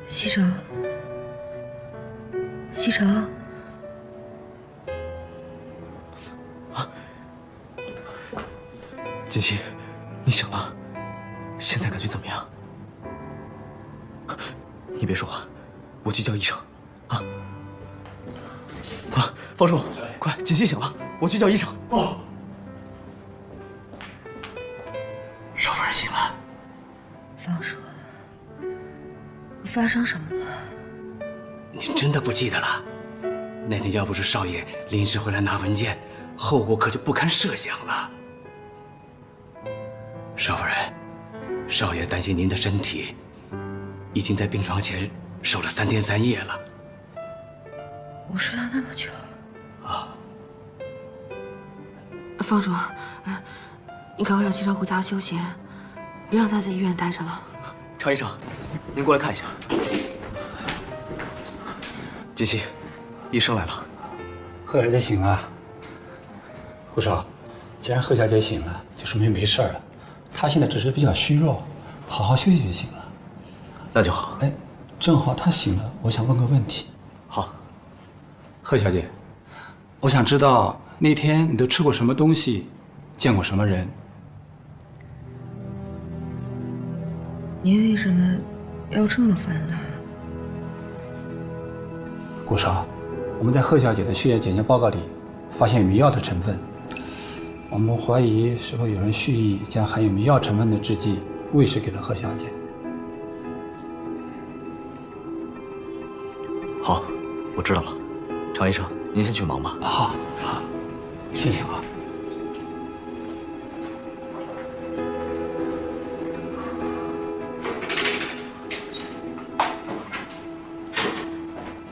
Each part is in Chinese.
西城，西城，锦溪，你醒了，现在感觉怎么样？你别说话，我去叫医生。方叔，快，锦溪醒了，我去叫医生。哦，少夫人醒了。方叔，发生什么了？你真的不记得了？那天要不是少爷临时回来拿文件，后果可就不堪设想了。少夫人，少爷担心您的身体，已经在病床前守了3天3夜了。我睡了那么久。方叔，你赶快让西城回家休息，别让他在医院待着了。常医生，您过来看一下。锦溪，医生来了。贺小姐醒了。顾少，既然贺小姐醒了，就说明没事了。她现在只是比较虚弱，好好休息就行了。那就好。哎，正好她醒了，我想问个问题。好。贺小姐，我想知道那天你都吃过什么东西，见过什么人？您为什么要这么烦他？顾少，我们在贺小姐的血液检验报告里发现迷药的成分，我们怀疑是否有人蓄意将含有迷药成分的制剂喂食给了贺小姐。好，我知道了。常医生，您先去忙吧。好，谢谢啊。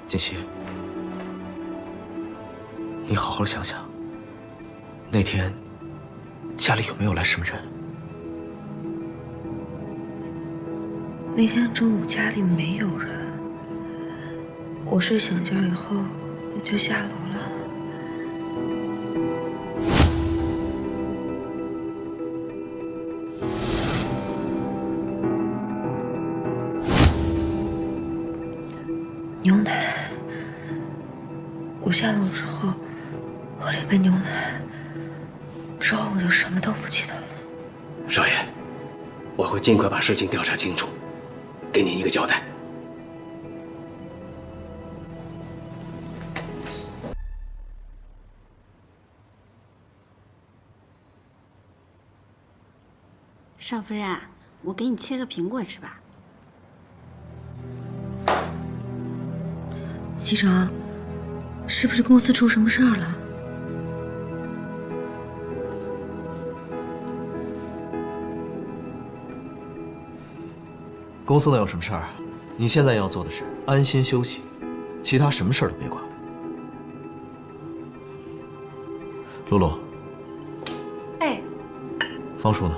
锦溪，你好好想想，那天家里有没有来什么人？那天中午家里没有人，我睡醒觉以后就下楼了。牛奶，我下楼之后喝了一杯牛奶，之后我就什么都不记得了。少爷，我会尽快把事情调查清楚，给您一个交代。少夫人，我给你切个苹果吃吧。西城，是不是公司出什么事儿了？公司能有什么事儿？你现在要做的是安心休息，其他什么事儿都别管。露露，哎，方叔呢？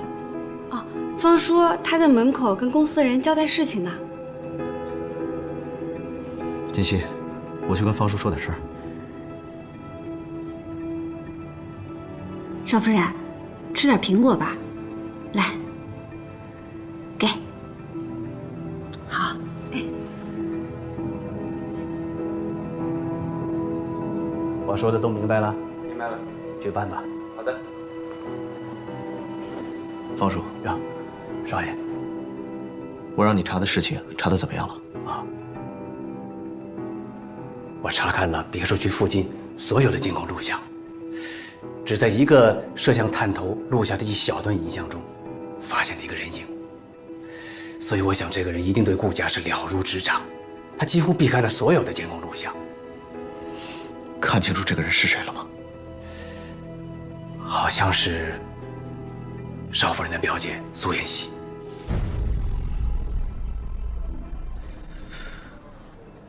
哦，方叔他在门口跟公司的人交代事情呢。锦溪，我去跟方叔说点事儿。少夫人，吃点苹果吧，来，给。好，我说的都明白了？明白了。去办吧。好的。方叔，少爷，我让你查的事情查得怎么样了？我查看了别墅区附近所有的监控录像，只在一个摄像探头录下的一小段影像中，发现了一个人影。所以我想，这个人一定对顾家是了如指掌，他几乎避开了所有的监控录像。看清楚这个人是谁了吗？好像是少夫人的表姐苏妍希。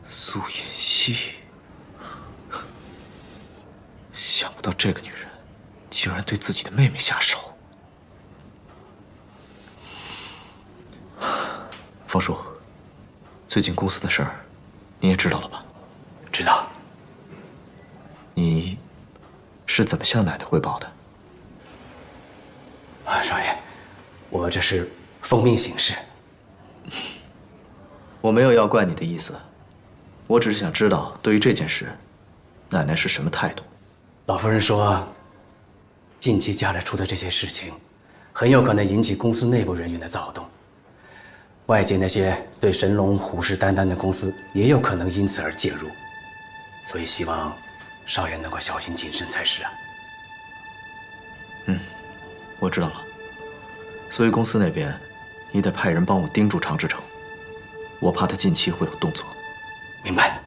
苏妍希，想不到这个女人竟然对自己的妹妹下手。方叔，最近公司的事儿，你也知道了吧？知道。你是怎么向奶奶汇报的？少爷，我这是奉命行事。我没有要怪你的意思，我只是想知道，对于这件事，奶奶是什么态度。老夫人说，近期家里出的这些事情，很有可能引起公司内部人员的躁动。外界那些对神龙虎视眈眈的公司，也有可能因此而介入。所以希望少爷能够小心谨慎才是啊。我知道了。所以公司那边，你得派人帮我盯住常志成，我怕他近期会有动作。明白。